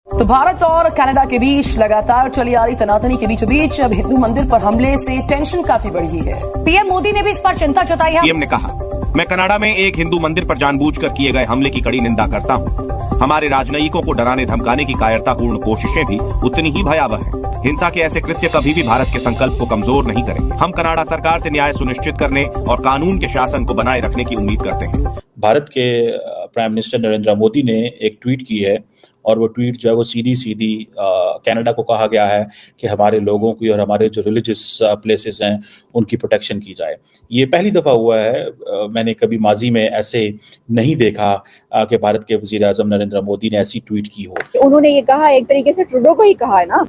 तो भारत और कनाडा के बीच लगातार चली आ रही तनातनी के बीच अब हिंदू मंदिर पर हमले से टेंशन काफी बढ़ी है। पीएम मोदी ने भी इस पर चिंता जताई है। पीएम ने कहा, मैं कनाडा में एक हिंदू मंदिर पर जानबूझकर किए गए हमले की कड़ी निंदा करता हूं। हमारे राजनयिकों को डराने धमकाने की कायरतापूर्ण कोशिशें भी उतनी ही भयावह हैं। हिंसा के ऐसे कृत्य कभी भी भारत के संकल्प को कमजोर नहीं करेंगे। हम कनाडा सरकार से न्याय सुनिश्चित करने और कानून के शासन को बनाए रखने की उम्मीद करते हैं। भारत के प्राइम मिनिस्टर नरेंद्र मोदी ने एक ट्वीट की है और वो ट्वीट जो है वो सीधी कनाडा को कहा गया है कि हमारे लोगों की और हमारे जो रिलीजियस प्लेसेस हैं उनकी प्रोटेक्शन की जाए। ये पहली दफ़ा हुआ है, मैंने कभी माजी में ऐसे नहीं देखा कि भारत के वज़ीर आज़म नरेंद्र मोदी ने ऐसी ट्वीट की हो। उन्होंने ये कहा, एक तरीके से ट्रूडो को ही कहा है ना,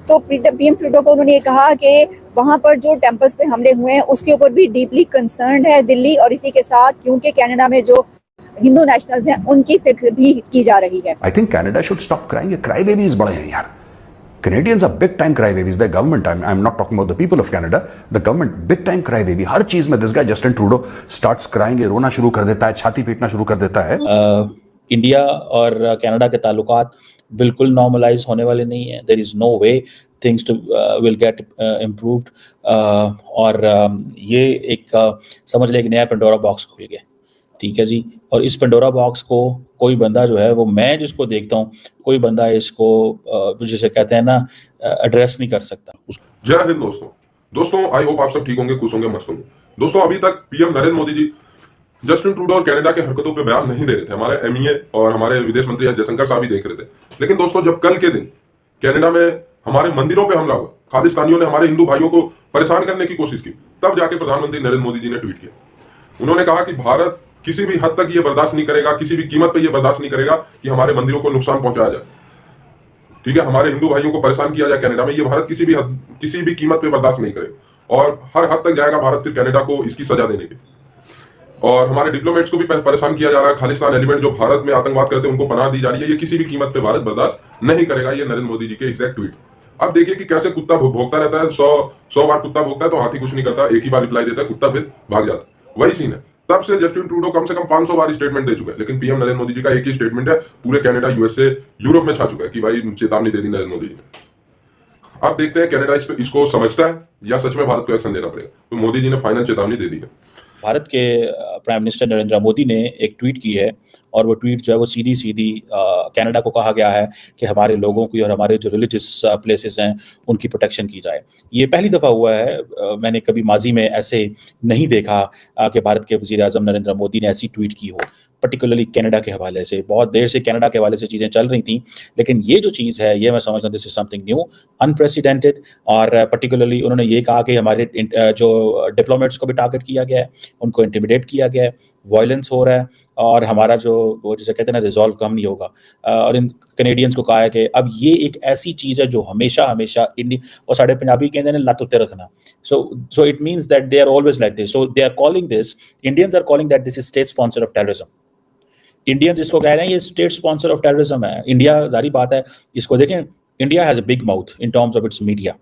तो पीएम ट्रूडो को उन्होंने ये कहा कि वहाँ पर जो टेम्पल्स पे हमले हुए हैं उसके ऊपर भी डीपली कंसर्न्ड है दिल्ली, और इसी के साथ क्योंकि कनाडा में जो हिंदू नेशनल्स हैं उनकी फिक्र भी की जा रही है। I think Canada should stop crying. Cry babies बड़े हैं यार। Canadians are big time cry babies. The government, I'm not talking about the people of Canada. The government big time cry baby. हर चीज में this guy Justin Trudeau starts crying, रोना शुरू कर देता है, छाती पीटना शुरू कर देता है। इंडिया और कनाडा के ताल्लुकात बिल्कुल नॉर्मलाइज होने वाले नहीं है। There is no way things to will get improved। और ये एक समझ ले एक नया पेंडोरा बॉक्स खुल गया, ठीक है जी। और इस पेंडोरा बॉक्स को कोई बंदा जो है वो, मैं जिसको देखता हूँ, कोई बंदा इसको जिसे कहते हैं ना एड्रेस नहीं कर सकता। जय हिंद दोस्तों, आई होप आप सब ठीक होंगे, खुश होंगे, मस्त होंगे। दोस्तों, अभी तक PM Narendra Modi ji Justin Trudeau और कनाडा के हरकतों पे बयान नहीं दे रहे थे। हमारे एमईए और हमारे विदेश मंत्री जयशंकर साहब भी देख रहे थे। लेकिन दोस्तों, जब कल के दिन कनाडा में हमारे मंदिरों पे हमला हुआ, खालिस्तानियों ने हमारे हिंदू भाइयों को परेशान करने की कोशिश की, तब जाके प्रधानमंत्री नरेंद्र मोदी जी ने ट्वीट किया। उन्होंने कहा कि भारत किसी भी हद तक ये बर्दाश्त नहीं करेगा, किसी भी कीमत पे ये बर्दाश्त नहीं करेगा कि हमारे मंदिरों को नुकसान पहुंचाया जाए, ठीक है, हमारे हिंदू भाइयों को परेशान किया जाए कनाडा में। ये भारत किसी भी कीमत पे बर्दाश्त नहीं करेगा और हर हद तक जाएगा भारत फिर कनाडा को इसकी सजा देने की। और हमारे डिप्लोमेट्स को भी परेशान किया जा रहा है। खालिस्तान एलिमेंट जो भारत में आतंकवाद करते हैं उनको पनाह दी जा रही है। ये किसी भी कीमत पे भारत बर्दाश्त नहीं करेगा। ये नरेंद्र मोदी जी के एग्जैक्ट ट्वीट। अब देखिए कि कैसे कुत्ता भोंकता रहता है, 100 बार कुत्ता भोंकता है तो हाथी कुछ नहीं करता, एक ही बार रिप्लाई देता है, कुत्ता फिर भाग जाता है। वही सीन है। तब से जस्टिन ट्रूडो कम से कम 500 बार स्टेटमेंट दे चुके हैं, लेकिन पीएम नरेंद्र मोदी जी का एक ही स्टेटमेंट है, पूरे कनाडा, यूएसए, यूरोप में छा चुका है कि भाई चेतावनी दे दी नरेंद्र मोदी जी ने। अब देखते हैं कनाडा इसको समझता है या सच में भारत को एक्शन लेना पड़ेगा। तो मोदी जी ने फाइनल चेतावनी दे दी है। भारत के प्राइम मिनिस्टर नरेंद्र मोदी ने एक ट्वीट की है और वो ट्वीट जो है वो सीधी कनाडा को कहा गया है कि हमारे लोगों की और हमारे जो रिलीजियस प्लेसेस हैं उनकी प्रोटेक्शन की जाए। ये पहली दफ़ा हुआ है, मैंने कभी माजी में ऐसे नहीं देखा कि भारत के वज़ीर आज़म नरेंद्र मोदी ने ऐसी ट्वीट की हो, पर्टिकुलरली कनाडा के हवाले से। बहुत देर से कनाडा के हवाले से चीज़ें चल रही थी, लेकिन ये जो चीज़ है ये मैं समझता हूँ this is something new, unprecedented. और पर्टिकुलरली उन्होंने ये कहा कि हमारे जो डिप्लोमेट्स को भी टारगेट किया गया है, उनको इंटिमिडेट किया गया है, वायलेंस हो रहा है और हमारा जो वो जिसे कहते हैं ना रिजॉल्व कम नहीं होगा। और इन कैनेडियंस को कहा है कि अब ये एक ऐसी चीज़ है जो हमेशा इंडिया और साढ़े पंजाबी कहते हैं लात उत्ते रखना। So it means that they are always like this. So they are calling this, Indians are calling that this is state sponsor of terrorism. Indians इसको कह रहे हैं ये स्टेट स्पॉन्सर ऑफ टेररिज्म है। इंडिया, जारी बात है, इसको देखें, India has a big mouth in terms of its media,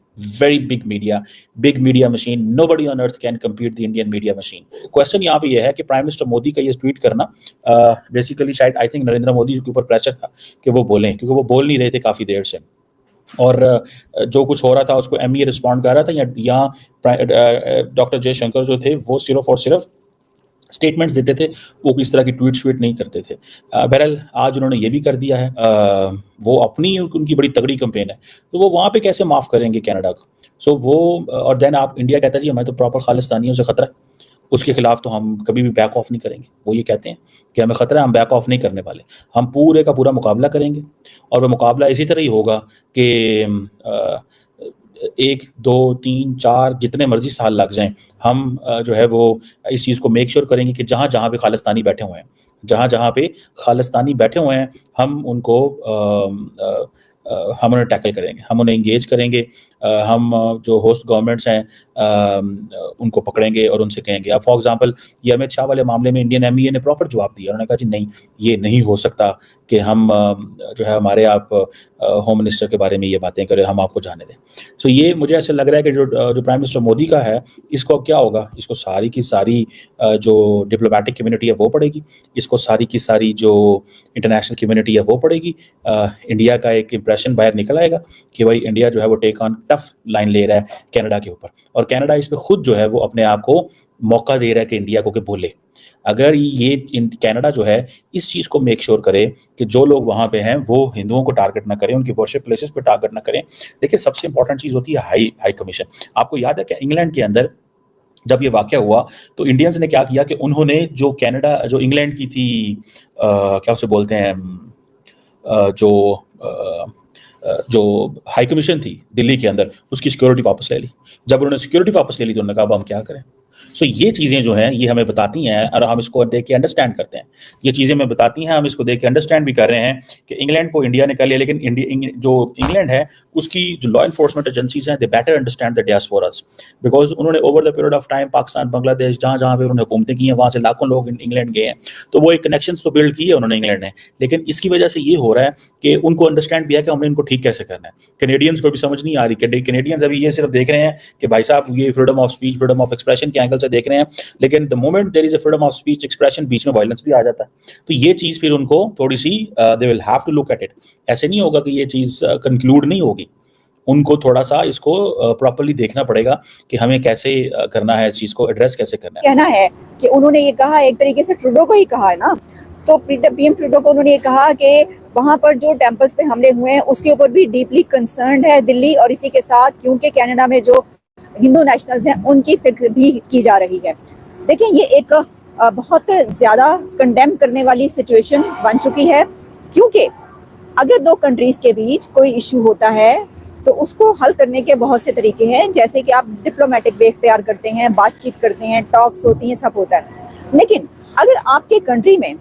very big media machine. Nobody on earth can compete the Indian media machine. Question यहाँ पे ये है कि प्राइम मिनिस्टर मोदी का ये ट्वीट करना बेसिकली शायद आई थिंक नरेंद्र मोदी के ऊपर प्रेशर था कि वो बोलें, क्योंकि वो बोल नहीं रहे थे काफ़ी देर से और जो कुछ हो रहा था उसको एमईए रिस्पॉन्ड कर रहा था या डॉक्टर जयशंकर जो थे वो सिर्फ और सिर्फ स्टेटमेंट्स देते थे, वो किस तरह की ट्वीट नहीं करते थे। बहरहाल आज उन्होंने ये भी कर दिया है। वो अपनी उनकी बड़ी तगड़ी कंपेन है, तो वो वहाँ पे कैसे माफ़ करेंगे कनाडा को? सो वो और देन आप इंडिया कहता है जी हमें तो प्रॉपर खालिस्तानियों से ख़तरा है, उसके खिलाफ तो हम कभी भी बैक ऑफ नहीं करेंगे। वो ये कहते हैं कि हमें ख़तरा है, हम बैक ऑफ नहीं करने वाले, हम पूरे का पूरा मुकाबला करेंगे। और वो मुकाबला इसी तरह ही होगा कि 1, 2, 3, 4 जितने मर्जी साल लग जाएं, हम जो है वो इस चीज़ को मेक श्योर करेंगे कि जहाँ पे खालिस्तानी बैठे हुए हैं, जहाँ पे खालिस्तानी बैठे हुए हैं, हम उनको हम उन्हें टैकल करेंगे, हम उन्हें इंगेज करेंगे। हम जो होस्ट गवर्नमेंट्स हैं उनको पकड़ेंगे और उनसे कहेंगे। अब फॉर एग्जांपल ये अमित शाह वाले मामले में इंडियन एमईए ने प्रॉपर जवाब दिया। उन्होंने कहा जी नहीं, ये नहीं हो सकता कि हम जो है हमारे आप होम मिनिस्टर के बारे में ये बातें करें, हम आपको जाने दें। सो ये मुझे ऐसा लग रहा है कि जो प्राइम मिनिस्टर मोदी का है, इसको अब क्या होगा, इसको सारी की सारी जो डिप्लोमेटिक कम्युनिटी है वो पड़ेगी, इसको सारी की सारी जो इंटरनेशनल कम्युनिटी है वो पड़ेगी। इंडिया का एक इंप्रेशन बाहर निकल आएगा कि भाई इंडिया जो है वो टेक ऑन टफ लाइन ले रहा है कनाडा के ऊपर, और कनाडा इस पर खुद जो है वो अपने आप को मौका दे रहा है कि इंडिया को कि बोले। अगर ये कनाडा जो है इस चीज़ को मेक श्योर करे कि जो लोग वहाँ पे हैं वो हिंदुओं को टारगेट ना करें, उनकी वर्शिप प्लेसेस पे टारगेट ना करें। देखिए सबसे इंपॉर्टेंट चीज़ होती है हाई कमीशन। आपको याद है कि इंग्लैंड के अंदर जब ये वाक़या हुआ तो इंडियंस ने क्या किया कि उन्होंने जो इंग्लैंड की थी क्या उसे बोलते हैं जो हाई कमीशन थी दिल्ली के अंदर, उसकी सिक्योरिटी वापस ले ली। जब उन्होंने सिक्योरिटी वापस ले ली तो उन्होंने कहा अब हम क्या करें। सो ये चीज़ें जो हैं ये हमें बताती हैं और हम इसको देख के अंडरस्टैंड करते हैं। ये चीज़ें हमें बताती हैं, हम इसको देख के अंडरस्टैंड भी कर रहे हैं कि इंग्लैंड को इंडिया ने कर लिया, लेकिन जो इंग्लैंड है उसकी जो लॉ इन्फोर्समेंट एजेंसीज हैं they better understand the diasporas, because उन्होंने over the period of time Pakistan, Bangladesh, जहाँ जहाँ पे उन्होंने हुकूमतें की हैं वहाँ से लाखों लोग इंग्लैंड गए हैं, तो वो एक कनेक्शंस तो बिल्ड किए उन्होंने इंग्लैंड ने। लेकिन इसकी वजह से ये हो रहा है कि उनको अंडरस्टैंड भी है कि हमने इनको ठीक कैसे करना है। कैनेडियंस को भी समझ नहीं आ रही कि कैनेडियंस अभी ये सिर्फ देख रहे हैं कि भाई साहब ये freedom of speech, freedom of expression के एंगल से देख रहे हैं, लेकिन the moment there is a freedom of speech expression बीच में वायलेंस भी आ जाता है। तो ये चीज़ फिर उनको थोड़ी सी they will have to look at it. ऐसे नहीं होगा कि ये चीज़ कंक्लूड नहीं होगी, उनको थोड़ा सा इसको प्रॉपर्ली देखना पड़ेगा कि हमें कैसे करना है, इस चीज़ को एड्रेस कैसे करना है। कहना है कि उन्होंने ये कहा, एक तरीके से ट्रूडो को ही कहा है ना, तो पीएम ट्रूडो को उन्होंने ये कहा कि वहां पर जो टेम्पल्स पे हमले हुए हैं उसके ऊपर भी डीपली कंसर्न्ड है दिल्ली, और इसी के साथ क्योंकि कनाडा में जो हिंदू नेशनल्स हैं उनकी फिक्र भी की जा रही है। देखिए ये एक बहुत ज़्यादा कंडेम करने वाली सिचुएशन बन चुकी है, क्योंकि अगर दो कंट्रीज़ के बीच कोई इशू होता है तो उसको हल करने के बहुत से तरीके हैं, जैसे कि आप डिप्लोमेटिक वे इख्तियार करते हैं, बातचीत करते हैं, टॉक्स होती हैं, सब होता है। लेकिन अगर आपके कंट्री में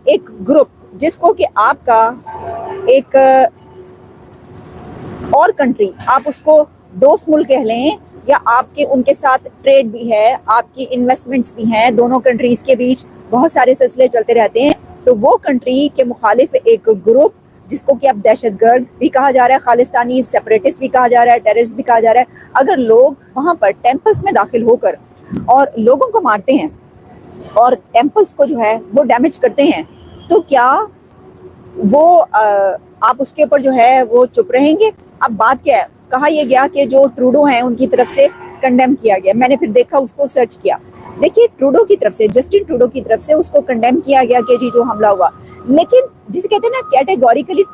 एक ग्रुप जिसको कि आपका एक और कंट्री, आप उसको दोस्त मुल्क कह लें या आपके उनके साथ ट्रेड भी है, आपकी इन्वेस्टमेंट्स भी हैं, दोनों कंट्रीज के बीच बहुत सारे सिलसिले चलते रहते हैं, तो वो कंट्री के मुखालिफ एक ग्रुप जिसको कि अब दहशतगर्द भी कहा जा रहा है, खालिस्तानी सेपरेटिस्ट भी कहा जा रहा है, टेररिस्ट भी कहा जा रहा है, अगर लोग वहाँ पर टेम्पल्स में दाखिल होकर और लोगों को मारते हैं और टेम्पल्स को जो है वो डैमेज करते हैं, तो क्या वो आप उसके ऊपर जो है वो चुप रहेंगे? अब बात क्या है, कहा यह गया कि जो ट्रूडो हैं उनकी तरफ से कंडेम किया गया। मैंने फिर देखा, उसको सर्च किया, देखिए ट्रूडो की तरफ से, जस्टिन ट्रूडो की तरफ से उसको कंडेम किया गया कि जी जो हमला हुआ, लेकिन जिसे कहते हैं ना कैटेगोरिकली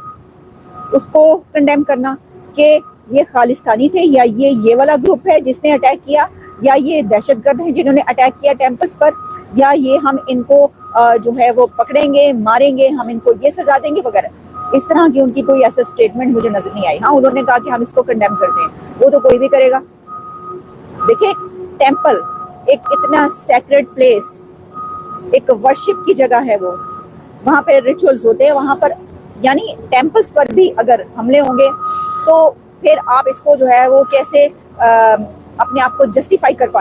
उसको कंडेम करना कि ये खालिस्तानी थे या ये वाला ग्रुप है जिसने अटैक किया, या ये दहशतगर्द हैं जिन्होंने अटैक किया टेम्पल्स पर, या ये हम इनको जो है वो पकड़ेंगे, मारेंगे, हम इनको ये सजा देंगे वगैरह, इस तरह की उनकी कोई ऐसा स्टेटमेंट मुझे नजर नहीं आई। हाँ, उन्होंने कहा कि हम इसको कंडेम करते हैं, वो तो कोई भी करेगा। देखिए टेम्पल एक इतना सैक्रेड प्लेस, एक वर्शिप की जगह है, वो वहाँ पे रिचुअल्स होते हैं, वहाँ पर यानी टेम्पल्स पर भी अगर हमले होंगे तो फिर आप इसको जो है वो कैसे अपने आप को जस्टिफाई कर पाएंगे।